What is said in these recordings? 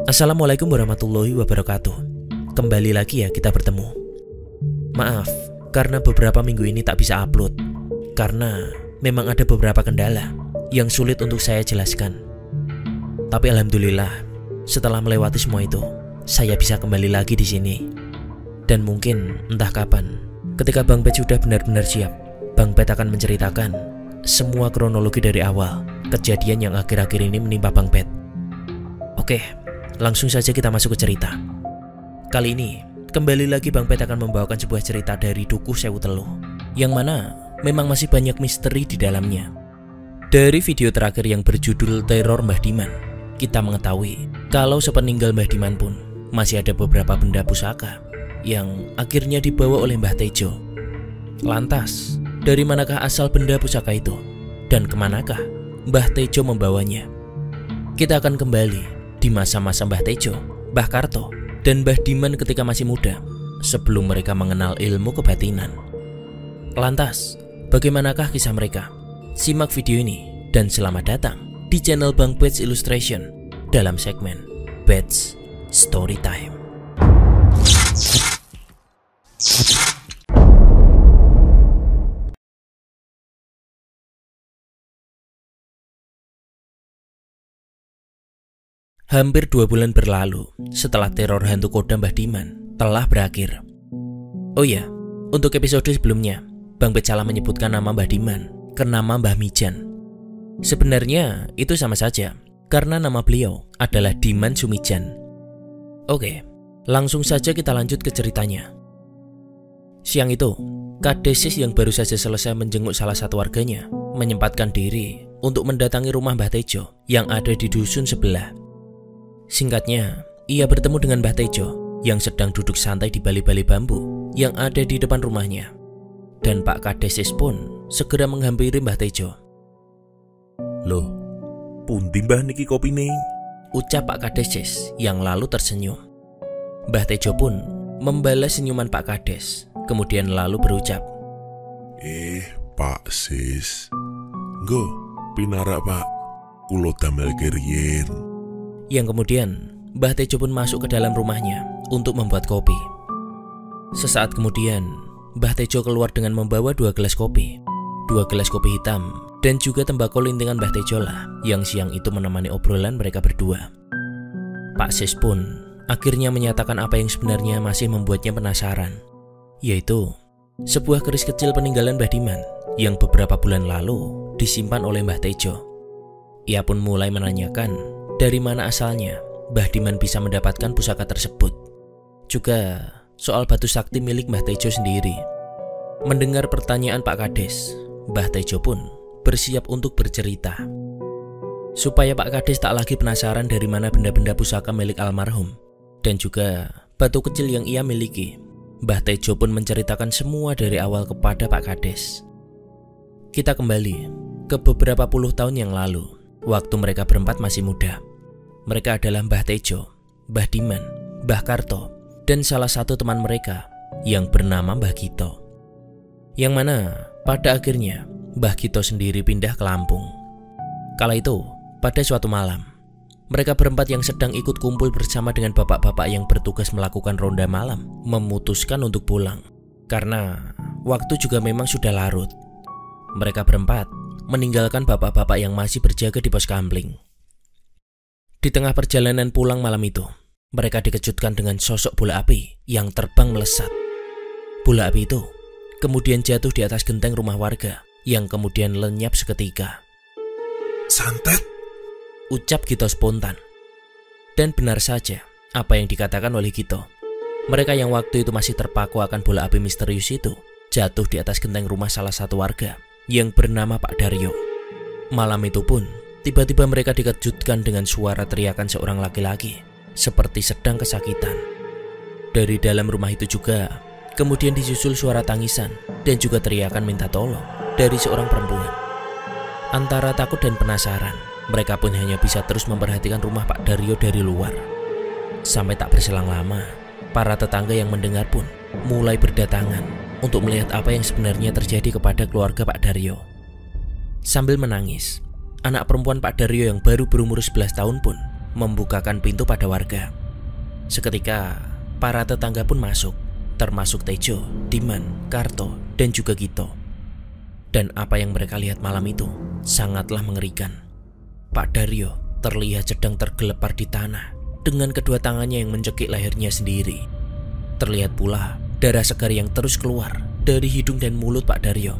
Assalamualaikum warahmatullahi wabarakatuh. Kembali lagi ya kita bertemu. Maaf, karena beberapa minggu ini tak bisa upload karena memang ada beberapa kendala yang sulit untuk saya jelaskan. Tapi alhamdulillah, setelah melewati semua itu, saya bisa kembali lagi di sini. Dan mungkin entah kapan, ketika Bang Pet sudah benar-benar siap, Bang Pet akan menceritakan semua kronologi dari awal kejadian yang akhir-akhir ini menimpa Bang Pet. Oke, langsung saja kita masuk ke cerita. Kali ini, kembali lagi Bang Pet akan membawakan sebuah cerita dari Dukuh Sewu Teluh, yang mana memang masih banyak misteri di dalamnya. Dari video terakhir yang berjudul Teror Mbah Diman, kita mengetahui kalau sepeninggal Mbah Diman pun masih ada beberapa benda pusaka yang akhirnya dibawa oleh Mbah Tejo. Lantas, dari manakah asal benda pusaka itu? Dan kemanakah Mbah Tejo membawanya? Kita akan kembali di masa-masa Mbah Tejo, Mbah Karto, dan Mbah Diman ketika masih muda, sebelum mereka mengenal ilmu kebatinan. Lantas, bagaimanakah kisah mereka? Simak video ini dan selamat datang di channel Bang Pet's Illustration dalam segmen Pet's Storytime. Hampir 2 bulan berlalu setelah teror hantu kodam Mbah Diman telah berakhir. Oh ya, untuk episode sebelumnya, Bang Pet salah menyebutkan nama Mbah Diman ke nama Mbah Mijan. Sebenarnya itu sama saja, karena nama beliau adalah Diman Sumijan. Oke, langsung saja kita lanjut ke ceritanya. Siang itu, Kadesis yang baru saja selesai menjenguk salah satu warganya menyempatkan diri untuk mendatangi rumah Mbah Tejo yang ada di dusun sebelah. Singkatnya, ia bertemu dengan Mbah Tejo yang sedang duduk santai di bali-bali bambu yang ada di depan rumahnya. Dan Pak Kadesis pun segera menghampiri Mbah Tejo. "Loh, pundi mbah niki kopine?" ucap Pak Kadesis yang lalu tersenyum. Mbah Tejo pun membalas senyuman Pak Kades, kemudian lalu berucap, Pak Sis, nggo pinarak Pak, kulo damel keriyen." Yang kemudian Mbah Tejo pun masuk ke dalam rumahnya untuk membuat kopi. Sesaat kemudian Mbah Tejo keluar dengan membawa 2 gelas kopi, 2 gelas kopi hitam, dan juga tembakau lintingan Mbah Tejo lah yang siang itu menemani obrolan mereka berdua. Pak Sis pun akhirnya menyatakan apa yang sebenarnya masih membuatnya penasaran, yaitu sebuah keris kecil peninggalan Mbah Diman yang beberapa bulan lalu disimpan oleh Mbah Tejo. Ia pun mulai menanyakan dari mana asalnya Mbah Diman bisa mendapatkan pusaka tersebut. Juga soal batu sakti milik Mbah Tejo sendiri. Mendengar pertanyaan Pak Kades, Mbah Tejo pun bersiap untuk bercerita. Supaya Pak Kades tak lagi penasaran dari mana benda-benda pusaka milik almarhum dan juga batu kecil yang ia miliki, Mbah Tejo pun menceritakan semua dari awal kepada Pak Kades. Kita kembali ke beberapa puluh tahun yang lalu, waktu mereka berempat masih muda. Mereka adalah Mbah Tejo, Mbah Diman, Mbah Karto, dan salah satu teman mereka yang bernama Mbah Gito. Yang mana pada akhirnya Mbah Gito sendiri pindah ke Lampung. Kala itu, pada suatu malam, mereka berempat yang sedang ikut kumpul bersama dengan bapak-bapak yang bertugas melakukan ronda malam memutuskan untuk pulang. Karena waktu juga memang sudah larut. Mereka berempat meninggalkan bapak-bapak yang masih berjaga di pos kampling. Di tengah perjalanan pulang malam itu, mereka dikejutkan dengan sosok bola api yang terbang melesat. Bola api itu kemudian jatuh di atas genteng rumah warga yang kemudian lenyap seketika. "Santet!" ucap Gito spontan. Dan benar saja apa yang dikatakan oleh Gito. Mereka yang waktu itu masih terpaku akan bola api misterius itu jatuh di atas genteng rumah salah satu warga yang bernama Pak Daryo. Malam itu pun tiba-tiba mereka dikejutkan dengan suara teriakan seorang laki-laki seperti sedang kesakitan. Dari dalam rumah itu juga kemudian disusul suara tangisan dan juga teriakan minta tolong dari seorang perempuan. Antara takut dan penasaran, mereka pun hanya bisa terus memperhatikan rumah Pak Daryo dari luar. Sampai tak berselang lama, para tetangga yang mendengar pun mulai berdatangan untuk melihat apa yang sebenarnya terjadi kepada keluarga Pak Daryo. Sambil menangis, anak perempuan Pak Daryo yang baru berumur 11 tahun pun membukakan pintu pada warga. Seketika para tetangga pun masuk, termasuk Tejo, Diman, Karto, dan juga Gito. Dan apa yang mereka lihat malam itu sangatlah mengerikan. Pak Daryo terlihat sedang tergelepar di tanah dengan kedua tangannya yang mencekik lehernya sendiri. Terlihat pula darah segar yang terus keluar dari hidung dan mulut Pak Daryo.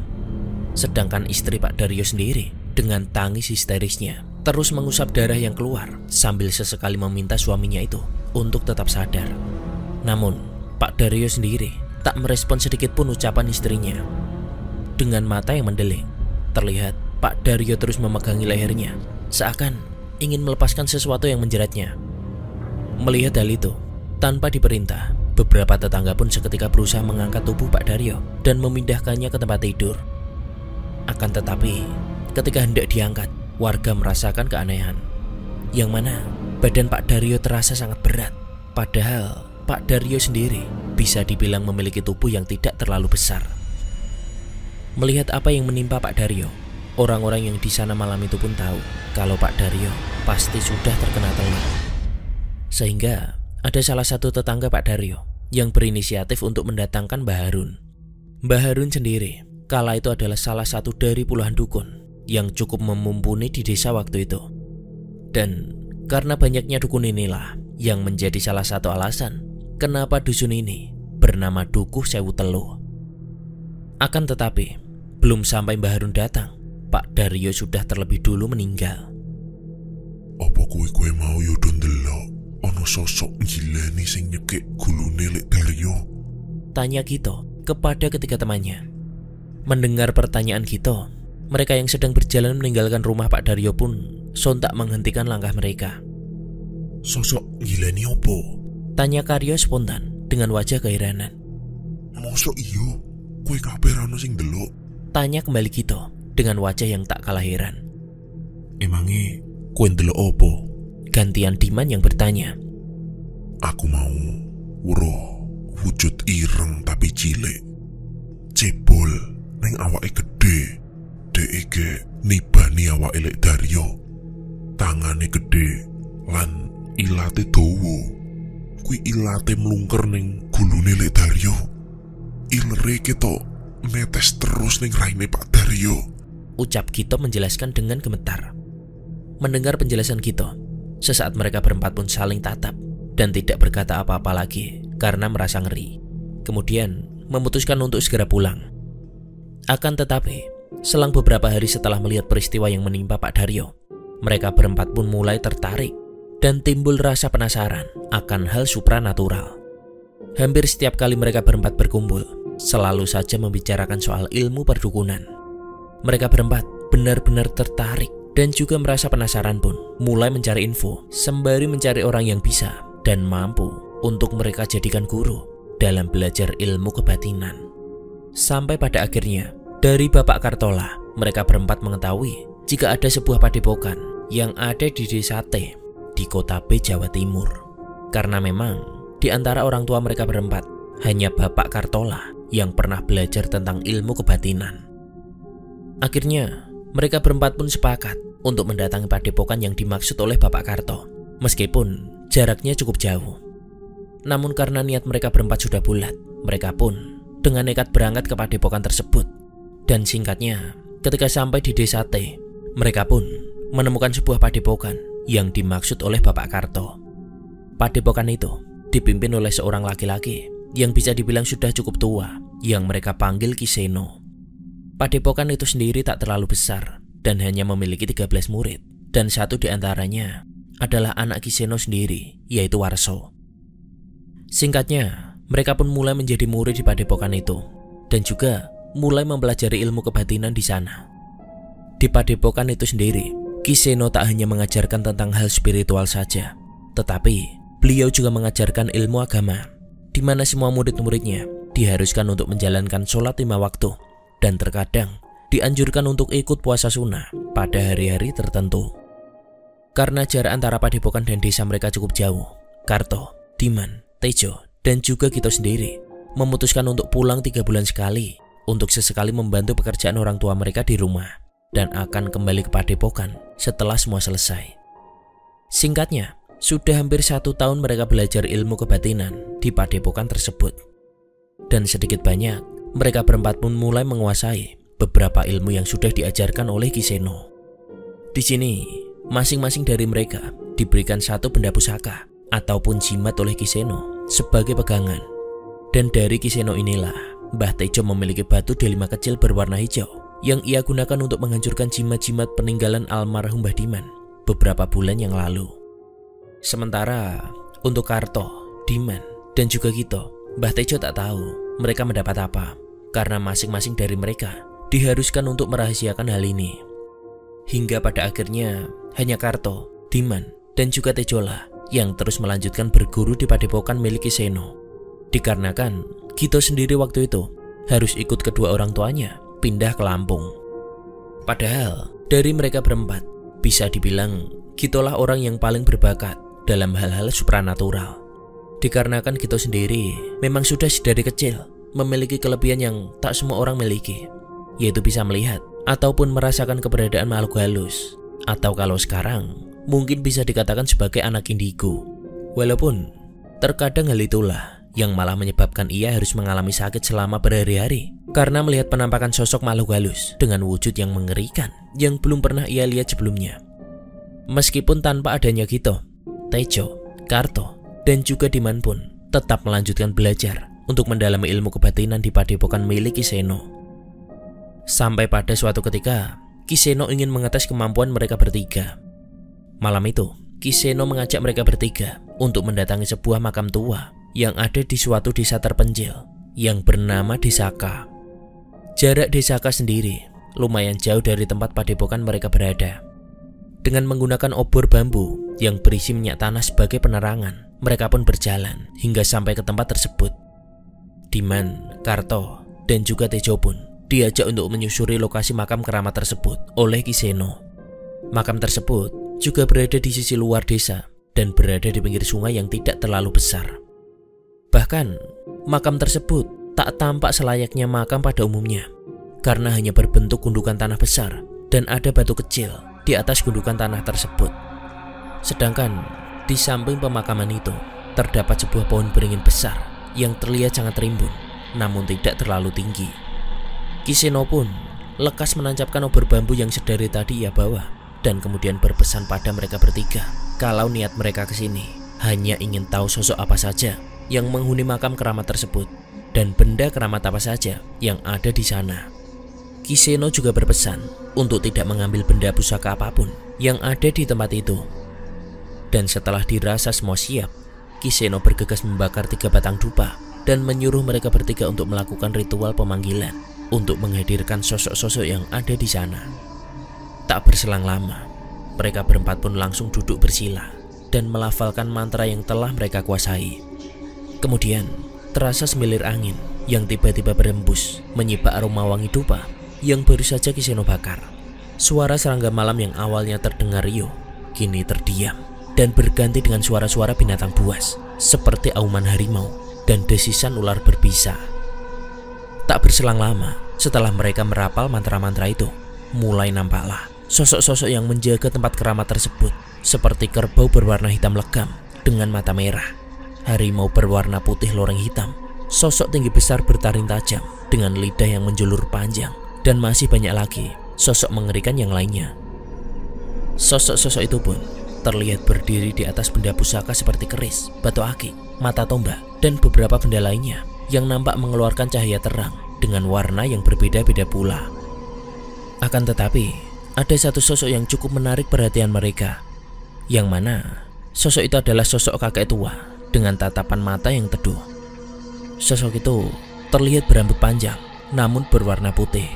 Sedangkan istri Pak Daryo sendiri dengan tangis histerisnya terus mengusap darah yang keluar sambil sesekali meminta suaminya itu untuk tetap sadar. Namun Pak Daryo sendiri tak merespon sedikit pun ucapan istrinya. Dengan mata yang mendelik, terlihat Pak Daryo terus memegangi lehernya, seakan ingin melepaskan sesuatu yang menjeratnya. Melihat hal itu, tanpa diperintah, beberapa tetangga pun seketika berusaha mengangkat tubuh Pak Daryo dan memindahkannya ke tempat tidur. Akan tetapi, ketika hendak diangkat, warga merasakan keanehan, yang mana badan Pak Daryo terasa sangat berat. Padahal Pak Daryo sendiri bisa dibilang memiliki tubuh yang tidak terlalu besar. Melihat apa yang menimpa Pak Daryo, orang-orang yang di sana malam itu pun tahu kalau Pak Daryo pasti sudah terkena telur. Sehingga ada salah satu tetangga Pak Daryo yang berinisiatif untuk mendatangkan Mbah Harun. Mbah Harun sendiri kala itu adalah salah satu dari puluhan dukun yang cukup memumpuni di desa waktu itu. Dan karena banyaknya dukun inilah yang menjadi salah satu alasan kenapa dusun ini bernama Dukuh Sewu Teluh. Akan tetapi, belum sampai Mbah Harun datang, Pak Daryo sudah terlebih dulu meninggal. Apa kowe mau yo ndelok ana sosok gileni sing nyekik gulune lek Daryo? Tanya Gito kepada ketiga temannya. Mendengar pertanyaan Gito, mereka yang sedang berjalan meninggalkan rumah Pak Daryo pun sontak menghentikan langkah mereka. Sosok gileni opo? Tanya Karyo spontan dengan wajah keheranan. Mosok iyo? Kowe kabeh ra ono sing ndelok? Tanya kembali Gito dengan wajah yang tak kalah heran. Emange kowe ndelok opo? Gantian Diman yang bertanya. Aku mau weruh wujud ireng tapi cilik, cebol neng awake gede. Dek nibani awake lek Daryo. Tangane gede lan ilate dawa. Kuwi ilate mlungker ning gulune lek Daryo. Ilere ketok netes terus ning raine Pak Daryo. Ucap Gito menjelaskan dengan gemetar. Mendengar penjelasan Gito, sesaat mereka berempat pun saling tatap dan tidak berkata apa-apa lagi karena merasa ngeri. Kemudian memutuskan untuk segera pulang. Akan tetapi, selang beberapa hari setelah melihat peristiwa yang menimpa Pak Daryo, mereka berempat pun mulai tertarik dan timbul rasa penasaran akan hal supranatural. Hampir setiap kali mereka berempat berkumpul, selalu saja membicarakan soal ilmu perdukunan. Mereka berempat benar-benar tertarik dan juga merasa penasaran pun mulai mencari info sembari mencari orang yang bisa dan mampu untuk mereka jadikan guru dalam belajar ilmu kebatinan. Sampai pada akhirnya, dari Bapak Kartola, mereka berempat mengetahui jika ada sebuah padepokan yang ada di desa T di kota B, Jawa Timur. Karena memang di antara orang tua mereka berempat, hanya Bapak Kartola yang pernah belajar tentang ilmu kebatinan. Akhirnya, mereka berempat pun sepakat untuk mendatangi padepokan yang dimaksud oleh Bapak Karto, meskipun jaraknya cukup jauh. Namun karena niat mereka berempat sudah bulat, mereka pun dengan nekat berangkat ke padepokan tersebut. Dan singkatnya, ketika sampai di desa T, mereka pun menemukan sebuah padepokan yang dimaksud oleh Bapak Karto. Padepokan itu dipimpin oleh seorang laki-laki yang bisa dibilang sudah cukup tua, yang mereka panggil Ki Seno. Padepokan itu sendiri tak terlalu besar dan hanya memiliki 13 murid, dan satu di antaranya adalah anak Ki Seno sendiri, yaitu Warso. Singkatnya, mereka pun mulai menjadi murid di padepokan itu dan juga mulai mempelajari ilmu kebatinan di sana. Di padepokan itu sendiri, Ki Seno tak hanya mengajarkan tentang hal spiritual saja, tetapi beliau juga mengajarkan ilmu agama, di mana semua murid-muridnya diharuskan untuk menjalankan sholat 5 waktu dan terkadang dianjurkan untuk ikut puasa sunnah pada hari-hari tertentu. Karena jarak antara padepokan dan desa mereka cukup jauh, Karto, Diman, Tejo, dan juga Gito sendiri memutuskan untuk pulang 3 bulan sekali untuk sesekali membantu pekerjaan orang tua mereka di rumah dan akan kembali ke padepokan setelah semua selesai. Singkatnya, sudah hampir 1 tahun mereka belajar ilmu kebatinan di padepokan tersebut. Dan sedikit banyak, mereka berempat pun mulai menguasai beberapa ilmu yang sudah diajarkan oleh Ki Seno. Di sini, masing-masing dari mereka diberikan 1 benda pusaka ataupun jimat oleh Ki Seno sebagai pegangan. Dan dari Ki Seno inilah, Mbah Tejo memiliki batu delima kecil berwarna hijau yang ia gunakan untuk menghancurkan jimat-jimat peninggalan almarhum Mbah Diman beberapa bulan yang lalu. Sementara untuk Karto, Diman, dan juga Kito, Mbah Tejo tak tahu mereka mendapat apa, karena masing-masing dari mereka diharuskan untuk merahasiakan hal ini. Hingga pada akhirnya hanya Karto, Diman, dan juga Tejo lah yang terus melanjutkan berguru di padepokan milik Ki Seno. Dikarenakan Kito sendiri waktu itu harus ikut kedua orang tuanya pindah ke Lampung. Padahal dari mereka berempat, bisa dibilang Kito lah orang yang paling berbakat dalam hal-hal supranatural. Dikarenakan Kito sendiri memang sudah dari kecil memiliki kelebihan yang tak semua orang miliki, yaitu bisa melihat ataupun merasakan keberadaan makhluk halus, atau kalau sekarang mungkin bisa dikatakan sebagai anak indigo. Walaupun terkadang hal itulah yang malah menyebabkan ia harus mengalami sakit selama berhari-hari karena melihat penampakan sosok makhluk halus dengan wujud yang mengerikan yang belum pernah ia lihat sebelumnya. Meskipun tanpa adanya Kito, Tejo, Karto, dan juga Diman pun tetap melanjutkan belajar untuk mendalami ilmu kebatinan di padepokan milik Ki Seno. Sampai pada suatu ketika, Ki Seno ingin mengetes kemampuan mereka bertiga. Malam itu, Ki Seno mengajak mereka bertiga untuk mendatangi sebuah makam tua yang ada di suatu desa terpencil yang bernama Desaka. Jarak Desaka sendiri lumayan jauh dari tempat padepokan mereka berada. Dengan menggunakan obor bambu yang berisi minyak tanah sebagai penerangan, mereka pun berjalan hingga sampai ke tempat tersebut. Diman, Karto, dan juga Tejo pun diajak untuk menyusuri lokasi makam keramat tersebut oleh Ki Seno. Makam tersebut juga berada di sisi luar desa dan berada di pinggir sungai yang tidak terlalu besar. Bahkan, makam tersebut tak tampak selayaknya makam pada umumnya, karena hanya berbentuk gundukan tanah besar dan ada batu kecil di atas gundukan tanah tersebut. Sedangkan di samping pemakaman itu terdapat sebuah pohon beringin besar yang terlihat sangat rimbun, namun tidak terlalu tinggi. Ki Seno pun lekas menancapkan obor bambu yang sedari tadi ia bawa dan kemudian berpesan pada mereka bertiga kalau niat mereka ke sini hanya ingin tahu sosok apa saja yang menghuni makam keramat tersebut dan benda keramat apa saja yang ada di sana. Ki Seno juga berpesan untuk tidak mengambil benda pusaka apapun yang ada di tempat itu. Dan setelah dirasa semua siap, Ki Seno bergegas membakar 3 batang dupa dan menyuruh mereka bertiga untuk melakukan ritual pemanggilan untuk menghadirkan sosok-sosok yang ada di sana. Tak berselang lama, mereka berempat pun langsung duduk bersila dan melafalkan mantra yang telah mereka kuasai. Kemudian terasa semilir angin yang tiba-tiba berembus menyibak aroma wangi dupa yang baru saja Ki Seno bakar. Suara serangga malam yang awalnya terdengar riuh kini terdiam dan berganti dengan suara-suara binatang buas seperti auman harimau dan desisan ular berbisa. Tak berselang lama setelah mereka merapal mantra-mantra itu, mulai nampaklah sosok-sosok yang menjaga tempat keramat tersebut, seperti kerbau berwarna hitam legam dengan mata merah, harimau berwarna putih loreng hitam, sosok tinggi besar bertaring tajam dengan lidah yang menjulur panjang, dan masih banyak lagi sosok mengerikan yang lainnya. Sosok-sosok itu pun terlihat berdiri di atas benda pusaka seperti keris, batu akik, mata tombak, dan beberapa benda lainnya yang nampak mengeluarkan cahaya terang dengan warna yang berbeda-beda pula. Akan tetapi, ada satu sosok yang cukup menarik perhatian mereka, yang mana sosok itu adalah sosok kakek tua dengan tatapan mata yang teduh. Sosok itu terlihat berambut panjang namun berwarna putih.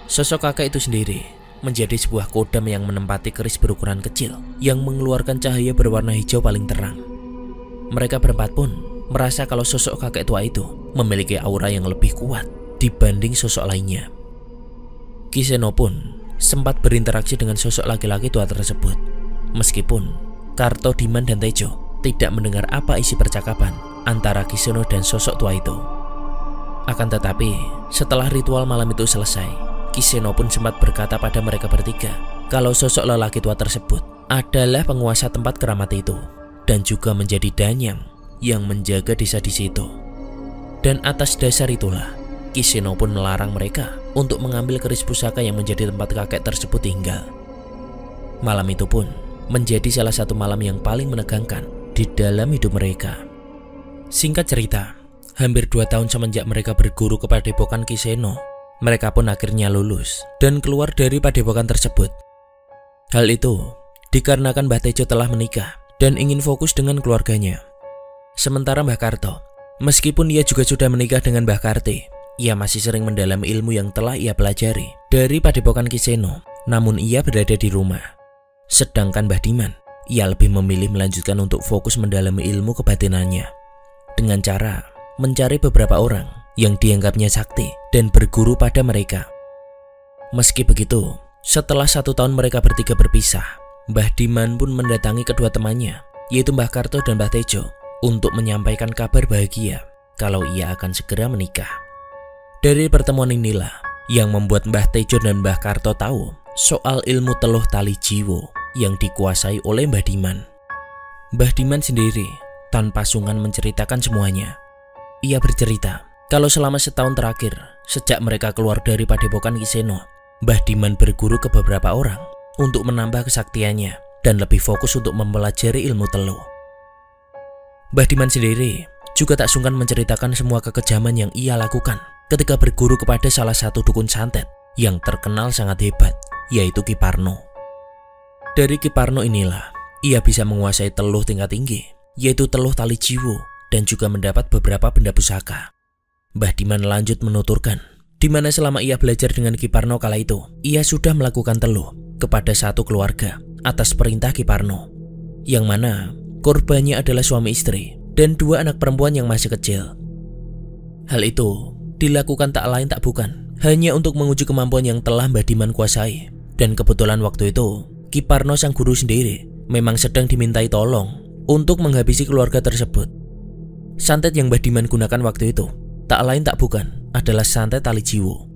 Sosok kakek itu sendiri menjadi sebuah kodam yang menempati keris berukuran kecil yang mengeluarkan cahaya berwarna hijau paling terang. Mereka berempat pun merasa kalau sosok kakek tua itu memiliki aura yang lebih kuat dibanding sosok lainnya. Ki Seno pun sempat berinteraksi dengan sosok laki-laki tua tersebut, meskipun Karto, Diman, dan Tejo tidak mendengar apa isi percakapan antara Ki Seno dan sosok tua itu. Akan tetapi, setelah ritual malam itu selesai, Ki Seno pun sempat berkata pada mereka bertiga kalau sosok lelaki tua tersebut adalah penguasa tempat keramat itu dan juga menjadi danyang yang menjaga desa di situ. Dan atas dasar itulah, Ki Seno pun melarang mereka untuk mengambil keris pusaka yang menjadi tempat kakek tersebut tinggal. Malam itu pun menjadi salah satu malam yang paling menegangkan di dalam hidup mereka. Singkat cerita, hampir 2 tahun semenjak mereka berguru ke padepokan Ki Seno, mereka pun akhirnya lulus dan keluar dari padepokan tersebut. Hal itu dikarenakan Mbah Tejo telah menikah dan ingin fokus dengan keluarganya. Sementara Mbah Karto, meskipun ia juga sudah menikah dengan Mbah Karti, ia masih sering mendalami ilmu yang telah ia pelajari dari padepokan Ki Seno, namun ia berada di rumah. Sedangkan Mbah Diman, ia lebih memilih melanjutkan untuk fokus mendalami ilmu kebatinannya dengan cara mencari beberapa orang yang dianggapnya sakti dan berguru pada mereka. Meski begitu, setelah 1 tahun mereka bertiga berpisah, Mbah Diman pun mendatangi kedua temannya, yaitu Mbah Karto dan Mbah Tejo, untuk menyampaikan kabar bahagia kalau ia akan segera menikah. Dari pertemuan inilah yang membuat Mbah Tejo dan Mbah Karto tahu soal ilmu teluh tali jiwo yang dikuasai oleh Mbah Diman. Mbah Diman sendiri tanpa sungkan menceritakan semuanya. Ia bercerita kalau selama setahun terakhir sejak mereka keluar dari padepokan Ki Seno, Mbah Diman berguru ke beberapa orang untuk menambah kesaktiannya dan lebih fokus untuk mempelajari ilmu teluh. Mbah Diman sendiri juga tak sungkan menceritakan semua kekejaman yang ia lakukan ketika berguru kepada salah satu dukun santet yang terkenal sangat hebat, yaitu Ki Parno. Dari Ki Parno inilah ia bisa menguasai teluh tingkat tinggi, yaitu teluh tali jiwo, dan juga mendapat beberapa benda pusaka. Mbah Diman lanjut menuturkan, di mana selama ia belajar dengan Ki Parno kala itu, ia sudah melakukan teluh kepada satu keluarga atas perintah Ki Parno, yang mana korbannya adalah suami istri dan 2 anak perempuan yang masih kecil. Hal itu dilakukan tak lain tak bukan hanya untuk menguji kemampuan yang telah Mbah Diman kuasai. Dan kebetulan waktu itu Ki Parno sang guru sendiri memang sedang dimintai tolong untuk menghabisi keluarga tersebut. Santet yang Mbah Diman gunakan waktu itu tak lain tak bukan adalah santet tali jiwo,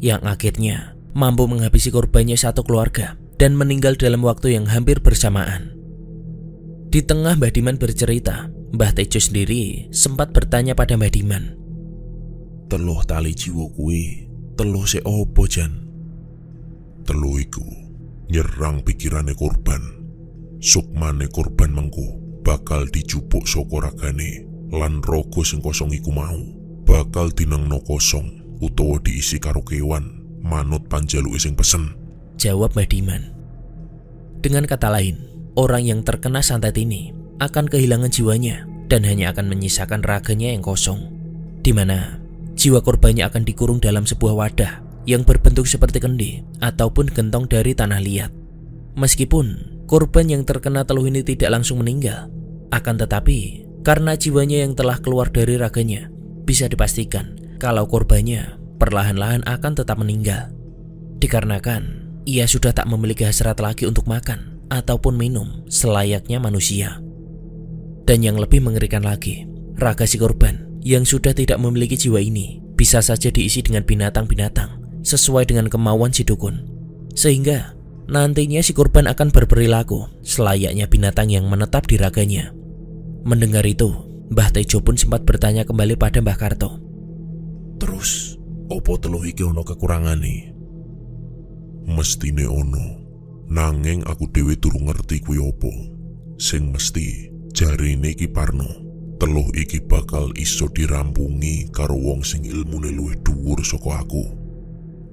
yang akhirnya mampu menghabisi korbannya satu keluarga dan meninggal dalam waktu yang hampir bersamaan. Di tengah Mbah Diman bercerita, Mbah Tejo sendiri sempat bertanya pada Mbah Diman, "Teluh tali jiwo kuwi, teluh se opo jan?" "Teluh iku nyerang pikirane korban. Sukmane korban mengko bakal dicupuk saka ragane, lan raga sing kosong iku mau bakal dinengno kosong utawa diisi karo kewan manut panjaluke sing pesen," jawab Mbah Diman. Dengan kata lain, orang yang terkena santet ini akan kehilangan jiwanya dan hanya akan menyisakan raganya yang kosong, di mana jiwa korbannya akan dikurung dalam sebuah wadah yang berbentuk seperti kendi ataupun gentong dari tanah liat. Meskipun korban yang terkena teluh ini tidak langsung meninggal, akan tetapi karena jiwanya yang telah keluar dari raganya, bisa dipastikan kalau korbannya perlahan-lahan akan tetap meninggal. Dikarenakan ia sudah tak memiliki hasrat lagi untuk makan ataupun minum selayaknya manusia. Dan yang lebih mengerikan lagi, raga si korban yang sudah tidak memiliki jiwa ini bisa saja diisi dengan binatang-binatang sesuai dengan kemauan si dukun, sehingga nantinya si korban akan berperilaku selayaknya binatang yang menetap di raganya. Mendengar itu, Mbah Tejo pun sempat bertanya kembali pada Mbah Karto, "Terus opo teluh iki ono kekurangane?" "Mestine ono, nanging aku dhewe durung ngerti kuwi opo. Sing mesti jarine Ki Parno, teluh iki bakal iso dirampungi karo wong sing ilmune luwih dhuwur saka aku.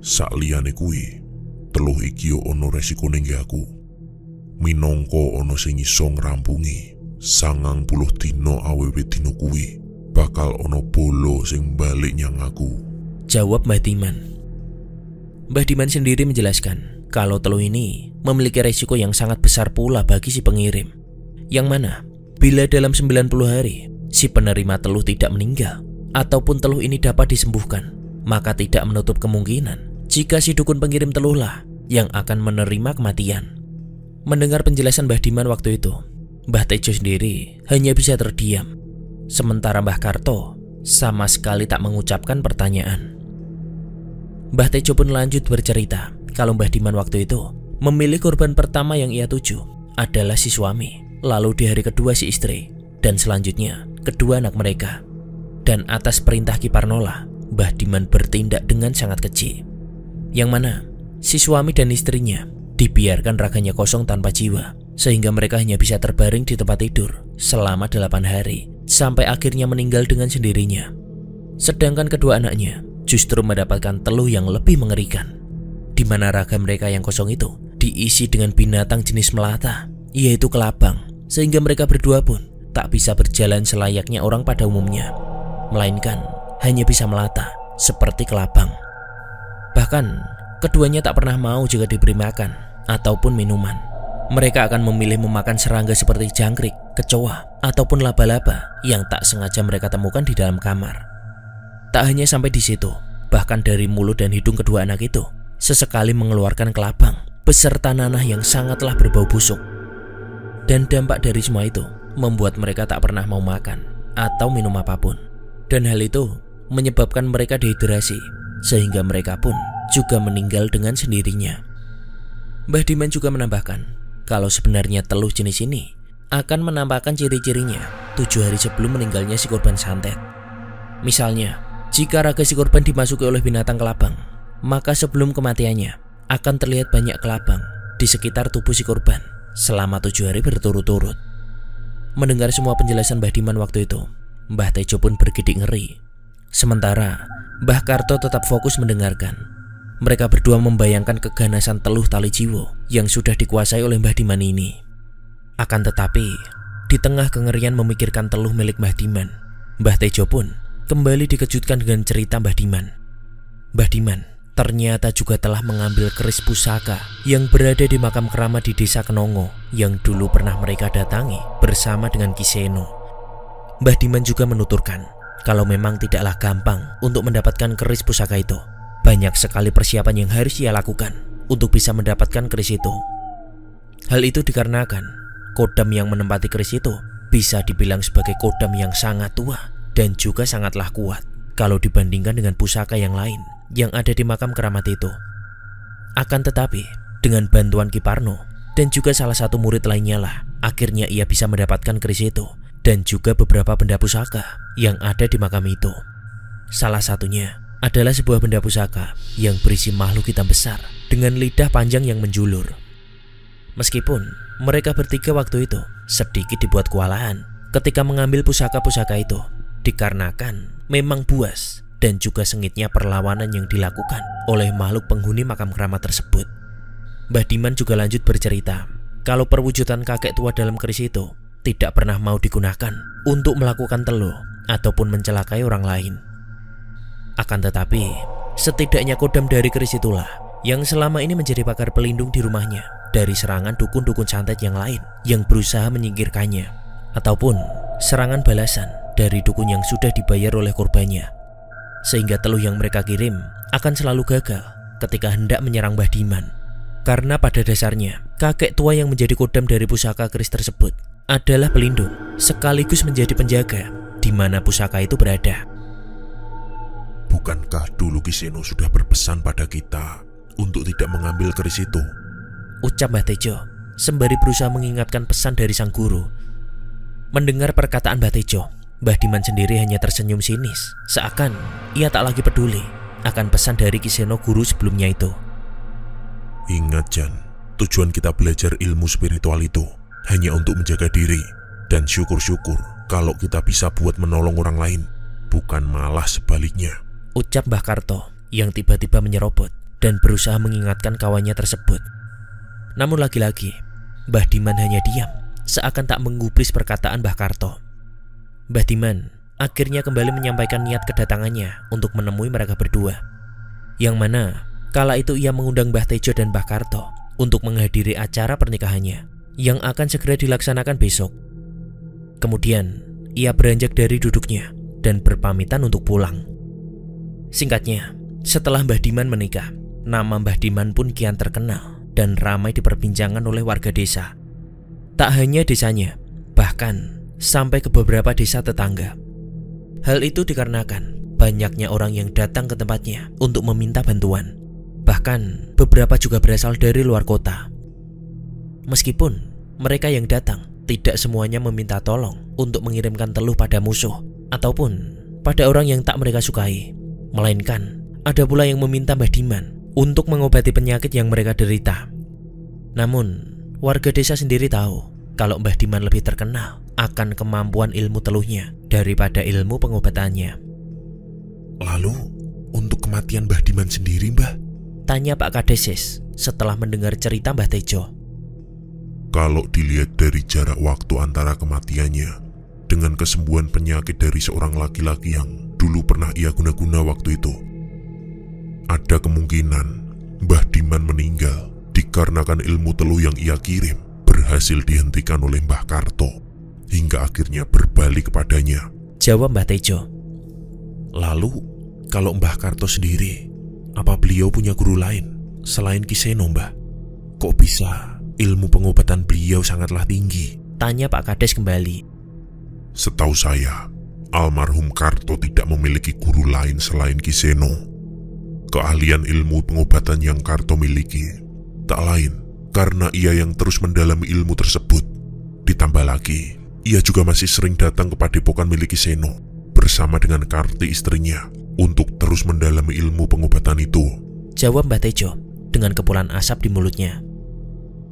Sakliyane kuwi, teluh iki yo ono resikone nggih aku. Minangka ono sing iso ngrampungi 90 dina awewe dina kuwi, bakal ono bolo sing balik nyang aku," jawab Mbah Diman. Mbah Diman sendiri menjelaskan kalau teluh ini memiliki resiko yang sangat besar pula bagi si pengirim, yang mana bila dalam 90 hari si penerima teluh tidak meninggal ataupun teluh ini dapat disembuhkan, maka tidak menutup kemungkinan jika si dukun pengirim teluhlah yang akan menerima kematian. Mendengar penjelasan Mbah Diman waktu itu, Mbah Tejo sendiri hanya bisa terdiam, sementara Mbah Karto sama sekali tak mengucapkan pertanyaan. Mbah Tejo pun lanjut bercerita kalau Mbah Diman waktu itu memilih korban pertama yang ia tuju adalah si suami, lalu di hari kedua si istri, dan selanjutnya kedua anak mereka. Dan atas perintah Ki Parnolah, Mbah Diman bertindak dengan sangat keji, yang mana si suami dan istrinya dibiarkan raganya kosong tanpa jiwa, sehingga mereka hanya bisa terbaring di tempat tidur selama 8 hari, sampai akhirnya meninggal dengan sendirinya. Sedangkan kedua anaknya justru mendapatkan teluh yang lebih mengerikan, di mana raga mereka yang kosong itu diisi dengan binatang jenis melata, yaitu kelabang, sehingga mereka berdua pun tak bisa berjalan selayaknya orang pada umumnya, melainkan hanya bisa melata seperti kelabang. Bahkan keduanya tak pernah mau jika diberi makan ataupun minuman. Mereka akan memilih memakan serangga seperti jangkrik, kecoa, ataupun laba-laba yang tak sengaja mereka temukan di dalam kamar. Tak hanya sampai di situ, bahkan dari mulut dan hidung kedua anak itu sesekali mengeluarkan kelabang beserta nanah yang sangatlah berbau busuk. Dan dampak dari semua itu membuat mereka tak pernah mau makan atau minum apapun. Dan hal itu menyebabkan mereka dehidrasi, sehingga mereka pun juga meninggal dengan sendirinya. Mbah Diman juga menambahkan kalau sebenarnya teluh jenis ini akan menampakkan ciri-cirinya 7 hari sebelum meninggalnya si korban santet. Misalnya, jika raga si korban dimasuki oleh binatang kelabang, maka sebelum kematiannya akan terlihat banyak kelabang di sekitar tubuh si korban selama 7 hari berturut-turut. Mendengar semua penjelasan Mbah Diman waktu itu, Mbah Tejo pun bergidik ngeri. Sementara Mbah Karto tetap fokus mendengarkan. Mereka berdua membayangkan keganasan teluh tali jiwo yang sudah dikuasai oleh Mbah Diman ini. Akan tetapi, di tengah kengerian memikirkan teluh milik Mbah Diman, Mbah Tejo pun kembali dikejutkan dengan cerita Mbah Diman. Mbah Diman ternyata juga telah mengambil keris pusaka yang berada di makam keramat di desa Kenongo yang dulu pernah mereka datangi bersama dengan Ki Seno. Mbah Diman juga menuturkan kalau memang tidaklah gampang untuk mendapatkan keris pusaka itu. Banyak sekali persiapan yang harus ia lakukan untuk bisa mendapatkan keris itu. Hal itu dikarenakan kodam yang menempati keris itu bisa dibilang sebagai kodam yang sangat tua dan juga sangatlah kuat kalau dibandingkan dengan pusaka yang lain yang ada di makam keramat itu. Akan tetapi, dengan bantuan Ki Parno dan juga salah satu murid lainnya lah, akhirnya ia bisa mendapatkan keris itu dan juga beberapa benda pusaka yang ada di makam itu. Salah satunya adalah sebuah benda pusaka yang berisi makhluk hitam besar dengan lidah panjang yang menjulur. Meskipun mereka bertiga waktu itu sedikit dibuat kewalahan ketika mengambil pusaka-pusaka itu, dikarenakan memang buas dan juga sengitnya perlawanan yang dilakukan oleh makhluk penghuni makam keramat tersebut. Mbah Diman juga lanjut bercerita kalau perwujudan kakek tua dalam keris itu tidak pernah mau digunakan untuk melakukan teluh ataupun mencelakai orang lain. Akan tetapi, setidaknya kodam dari keris itulah yang selama ini menjadi pagar pelindung di rumahnya dari serangan dukun-dukun santet yang lain yang berusaha menyingkirkannya, ataupun serangan balasan dari dukun yang sudah dibayar oleh korbannya, sehingga teluh yang mereka kirim akan selalu gagal ketika hendak menyerang Mbah Diman. Karena pada dasarnya kakek tua yang menjadi kodam dari pusaka keris tersebut adalah pelindung sekaligus menjadi penjaga di mana pusaka itu berada. Bukankah dulu Ki Seno sudah berpesan pada kita untuk tidak mengambil keris itu? Ucap Mbah Tejo sembari berusaha mengingatkan pesan dari sang guru. Mendengar perkataan Mbah Tejo, Mbah Diman sendiri hanya tersenyum sinis, seakan ia tak lagi peduli akan pesan dari Ki Seno guru sebelumnya itu. Ingat Jan, tujuan kita belajar ilmu spiritual itu hanya untuk menjaga diri. Dan syukur-syukur kalau kita bisa buat menolong orang lain, bukan malah sebaliknya. Ucap Mbah Karto yang tiba-tiba menyerobot dan berusaha mengingatkan kawannya tersebut. Namun lagi-lagi, Mbah Diman hanya diam, seakan tak menggubris perkataan Mbah Karto. Mbah Diman akhirnya kembali menyampaikan niat kedatangannya untuk menemui mereka berdua, yang mana kala itu ia mengundang Mbah Tejo dan Mbah Karto untuk menghadiri acara pernikahannya yang akan segera dilaksanakan besok. Kemudian ia beranjak dari duduknya dan berpamitan untuk pulang. Singkatnya, setelah Mbah Diman menikah, nama Mbah Diman pun kian terkenal dan ramai diperbincangan oleh warga desa. Tak hanya desanya, bahkan sampai ke beberapa desa tetangga. Hal itu dikarenakan banyaknya orang yang datang ke tempatnya untuk meminta bantuan. Bahkan beberapa juga berasal dari luar kota. Meskipun mereka yang datang tidak semuanya meminta tolong untuk mengirimkan teluh pada musuh ataupun pada orang yang tak mereka sukai, melainkan ada pula yang meminta Mbah Diman untuk mengobati penyakit yang mereka derita. Namun, warga desa sendiri tahu kalau Mbah Diman lebih terkenal akan kemampuan ilmu teluhnya daripada ilmu pengobatannya. Lalu, untuk kematian Mbah Diman sendiri, Mbah? Tanya Pak Kadesis setelah mendengar cerita Mbah Tejo. Kalau dilihat dari jarak waktu antara kematiannya dengan kesembuhan penyakit dari seorang laki-laki yang dulu pernah ia guna-guna waktu itu, ada kemungkinan Mbah Diman meninggal dikarenakan ilmu teluh yang ia kirim berhasil dihentikan oleh Mbah Karto hingga akhirnya berbalik kepadanya, jawab Mbah Tejo. Lalu, kalau Mbah Karto sendiri, apa beliau punya guru lain selain Ki Seno, Mbah? Kok bisa ilmu pengobatan beliau sangatlah tinggi? Tanya Pak Kades kembali. Setahu saya, almarhum Karto tidak memiliki guru lain selain Ki Seno. Keahlian ilmu pengobatan yang Karto miliki tak lain karena ia yang terus mendalami ilmu tersebut. Ditambah lagi, ia juga masih sering datang ke padepokan milik Ki Seno bersama dengan Karti istrinya untuk terus mendalami ilmu pengobatan itu, jawab Mbah Tejo dengan kepulan asap di mulutnya.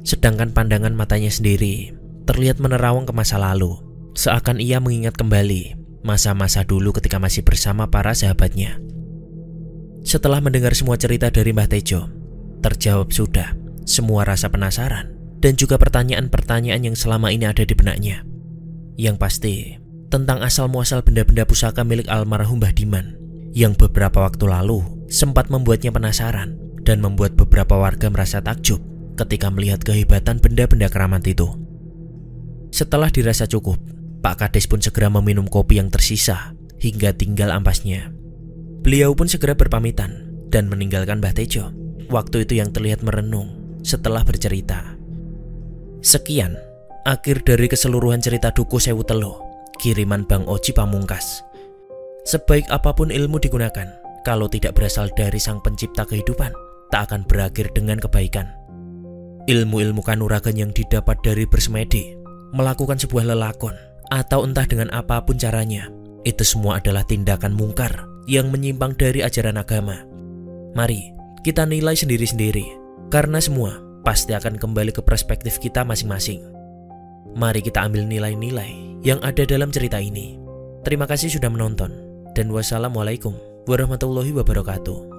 Sedangkan pandangan matanya sendiri terlihat menerawang ke masa lalu, seakan ia mengingat kembali masa-masa dulu ketika masih bersama para sahabatnya. Setelah mendengar semua cerita dari Mbah Tejo, terjawab sudah semua rasa penasaran dan juga pertanyaan-pertanyaan yang selama ini ada di benaknya. Yang pasti, tentang asal-muasal benda-benda pusaka milik almarhum Mbah Diman yang beberapa waktu lalu sempat membuatnya penasaran dan membuat beberapa warga merasa takjub ketika melihat kehebatan benda-benda keramat itu. Setelah dirasa cukup, Pak Kades pun segera meminum kopi yang tersisa hingga tinggal ampasnya. Beliau pun segera berpamitan dan meninggalkan Mbah Tejo. Waktu itu yang terlihat merenung setelah bercerita. Sekian akhir dari keseluruhan cerita Dukuh Sewu Teluh, kiriman Bang Oji Pamungkas. Sebaik apapun ilmu digunakan, kalau tidak berasal dari Sang Pencipta kehidupan, tak akan berakhir dengan kebaikan. Ilmu-ilmu kanuragan yang didapat dari bersemedi, melakukan sebuah lelakon, atau entah dengan apapun caranya, itu semua adalah tindakan mungkar yang menyimpang dari ajaran agama. Mari kita nilai sendiri-sendiri, karena semua pasti akan kembali ke perspektif kita masing-masing. Mari kita ambil nilai-nilai yang ada dalam cerita ini. Terima kasih sudah menonton, dan wassalamualaikum warahmatullahi wabarakatuh.